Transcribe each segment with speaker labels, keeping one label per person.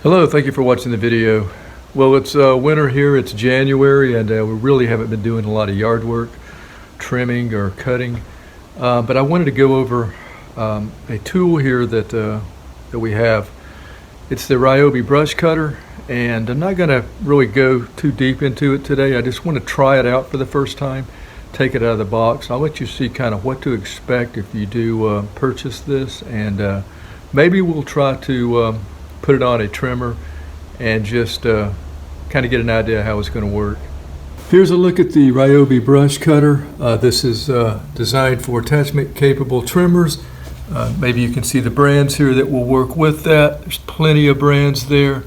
Speaker 1: Hello, thank you for watching the video. Well, it's winter here, it's January, and we really haven't been doing a lot of yard work, trimming or cutting. But I wanted to go over a tool here that we have. It's the RYOBI brush cutter, and I'm not going to really go too deep into it today. I just want to try it out for the first time, take it out of the box. I'll let you see kind of what to expect if you do purchase this, and maybe we'll try to put it on a trimmer and just kind of get an idea how it's going to work. Here's a look at the RYOBI brush cutter. This is designed for attachment capable trimmers. Maybe you can see the brands here that will work with that. There's plenty of brands there.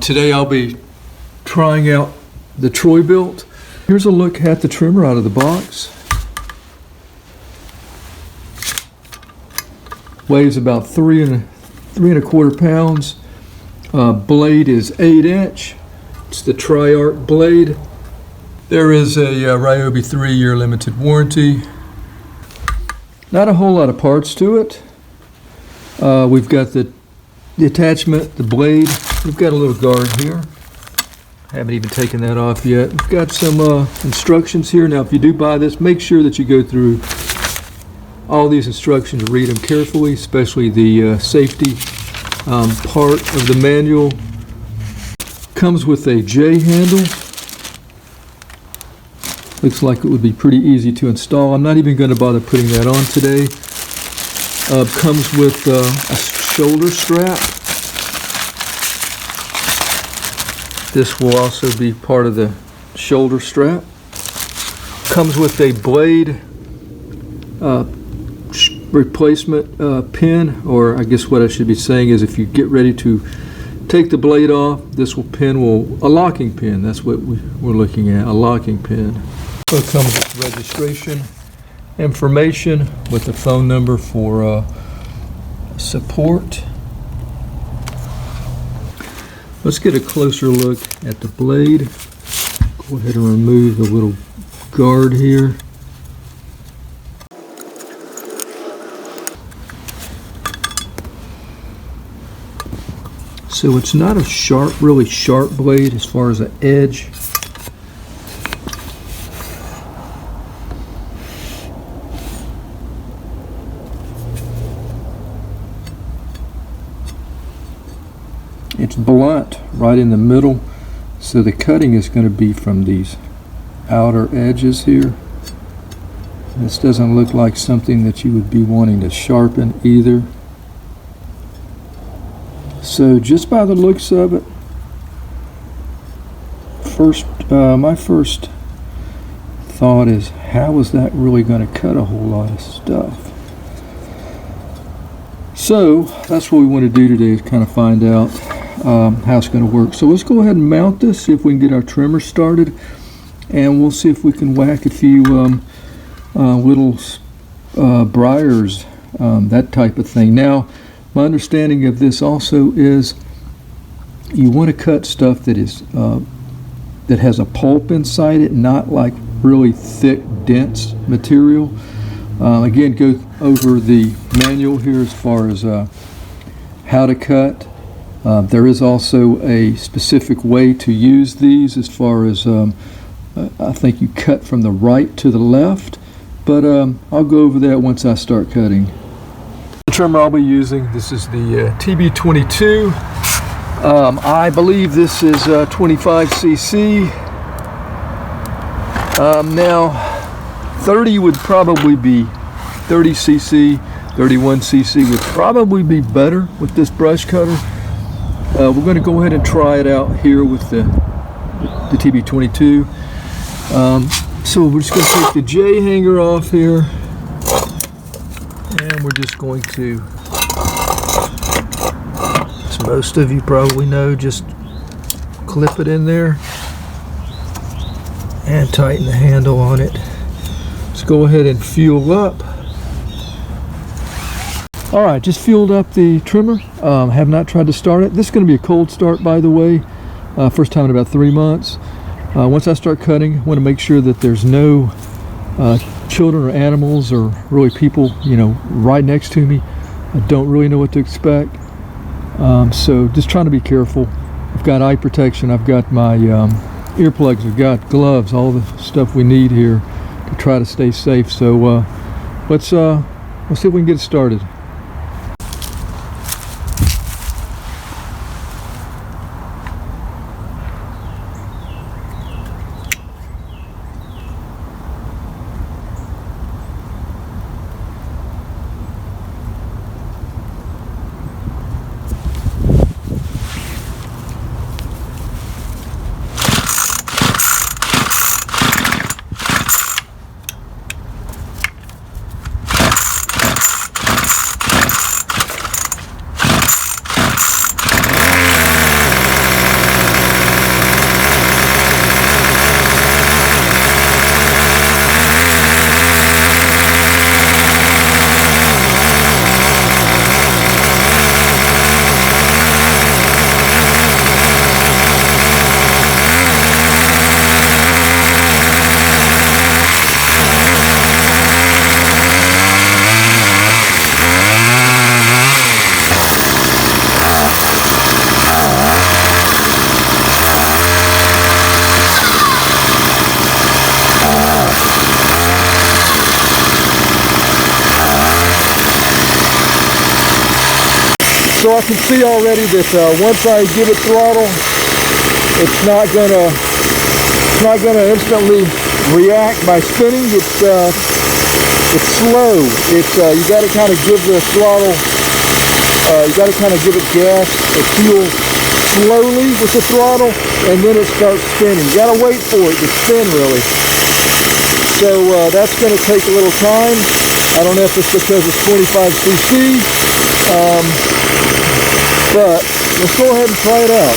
Speaker 1: Today I'll be trying out the RYOBI. Here's a look at the trimmer out of the box. Weighs about 3.25 pounds. Blade is 8-inch. It's the Tri-Arc blade. There is a RYOBI 3-year limited warranty. Not a whole lot of parts to it. We've got the attachment, the blade. We've got a little guard here. Haven't even taken that off yet. We've got some instructions here. Now, if you do buy this, make sure that you go through all these instructions, read them carefully, especially the safety part of the manual. Comes with a J handle. Looks like it would be pretty easy to install. I'm not even going to bother putting that on today. Comes with a shoulder strap. This will also be part of the shoulder strap. Comes with a blade replacement pin, or I guess what I should be saying is if you get ready to take the blade off, this a locking pin. That's what we're looking at, a locking pin. So it comes with registration information with the phone number for support. Let's get a closer look at the blade. Go ahead and remove the little guard here. So it's not a really sharp blade as far as the edge. It's blunt right in the middle, so the cutting is going to be from these outer edges here. This doesn't look like something that you would be wanting to sharpen either. So just by the looks of it, my first thought is, how is that really going to cut a whole lot of stuff? So that's what we want to do today, is kind of find out how it's going to work. So let's go ahead and mount this, see if we can get our trimmer started, and we'll see if we can whack a few little briars, that type of thing. Now, my understanding of this also is you want to cut stuff that is that has a pulp inside it, not like really thick, dense material. Again, go over the manual here as far as how to cut. There is also a specific way to use these as far as I think you cut from the right to the left, but I'll go over that once I start cutting. The trimmer I'll be using, this is the TB22. I believe this is 25cc. Now 30 would probably be 30cc, 31cc would probably be better with this brush cutter. We're going to go ahead and try it out here with the TB22. So we're just going to take the J hanger off here, and we're just going to, as most of you probably know, just clip it in there and tighten the handle on it. Let's go ahead and fuel up. All right, just fueled up the trimmer. Have not tried to start it. This is going to be a cold start, by the way. First time in about 3 months. Once I start cutting, I want to make sure that there's no children or animals or really people, right next to me. I don't really know what to expect. So just trying to be careful. I've got eye protection, I've got my earplugs, I've got gloves, all the stuff we need here to try to stay safe. So let's see if we can get it started. So I can see already that once I give it throttle, it's not gonna instantly react by spinning. It's slow. You got to kind of give the throttle. You got to kind of give it gas or fuel slowly with the throttle, and then it starts spinning. You got to wait for it to spin really. So that's going to take a little time. I don't know if it's because it's 25 cc. But let's go ahead and try it out.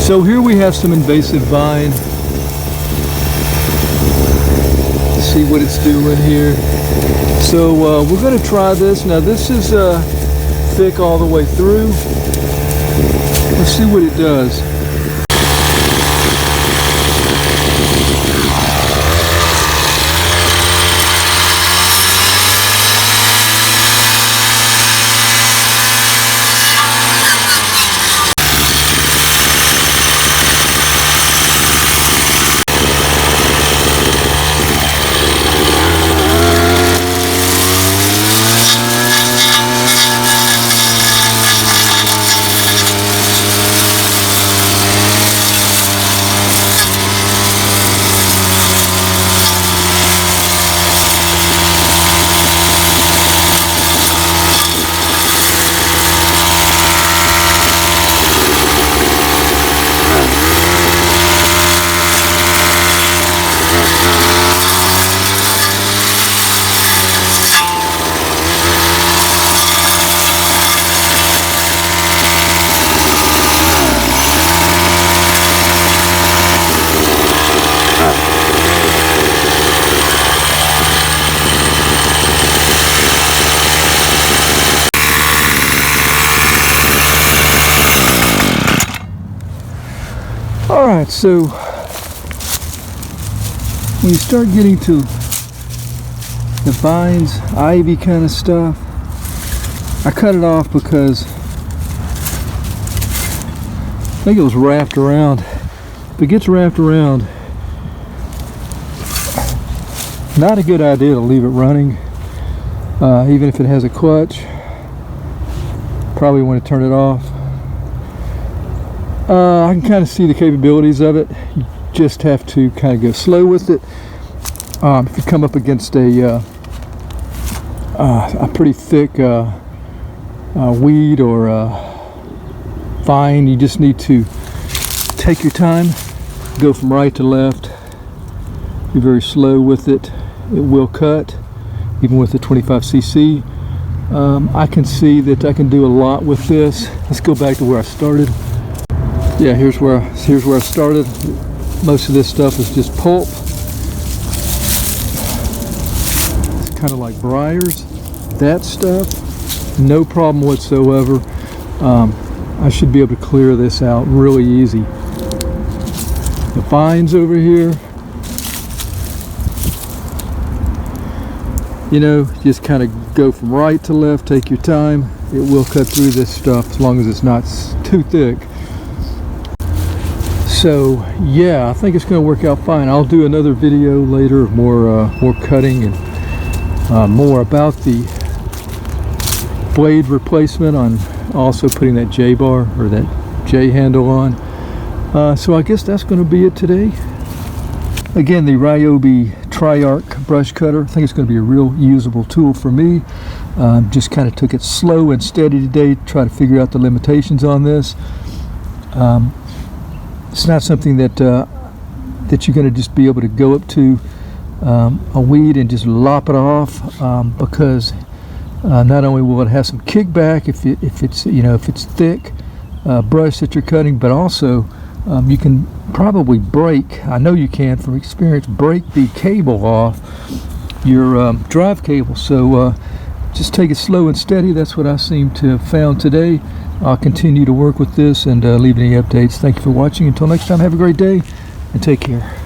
Speaker 1: So here we have some invasive vine. Let's see what it's doing here. So we're going to try this. Now this is thick all the way through. Let's see what it does. Alright, so when you start getting to the vines, ivy kind of stuff, I cut it off because I think it was wrapped around. If it gets wrapped around, not a good idea to leave it running, even if it has a clutch. Probably want to turn it off. I can kind of see the capabilities of it. You just have to kind of go slow with it. If you come up against a pretty thick weed or vine, you just need to take your time, go from right to left, be very slow with it. It will cut, even with the 25cc. I can see that I can do a lot with this. Let's go back to where I started. Yeah, here's where I started. Most of this stuff is just pulp. It's kind of like briars. That stuff, no problem whatsoever. I should be able to clear this out really easy. The vines over here, you know, just kind of go from right to left, take your time. It will cut through this stuff as long as it's not too thick. So yeah, I think it's going to work out fine. I'll do another video later of more cutting and more about the blade replacement, on also putting that J bar or that J handle on. So I guess that's going to be it today. Again, the RYOBI Tri-Arc brush cutter. I think it's going to be a real usable tool for me. Just kind of took it slow and steady today to try to figure out the limitations on this. It's not something that that you're going to just be able to go up to a weed and just lop it off, because not only will it have some kickback if it's thick brush that you're cutting, but also you can probably break, I know you can from experience, break the cable off your drive cable. So just take it slow and steady. That's what I seem to have found today. I'll continue to work with this and leave any updates. Thank you for watching. Until next time, have a great day and take care.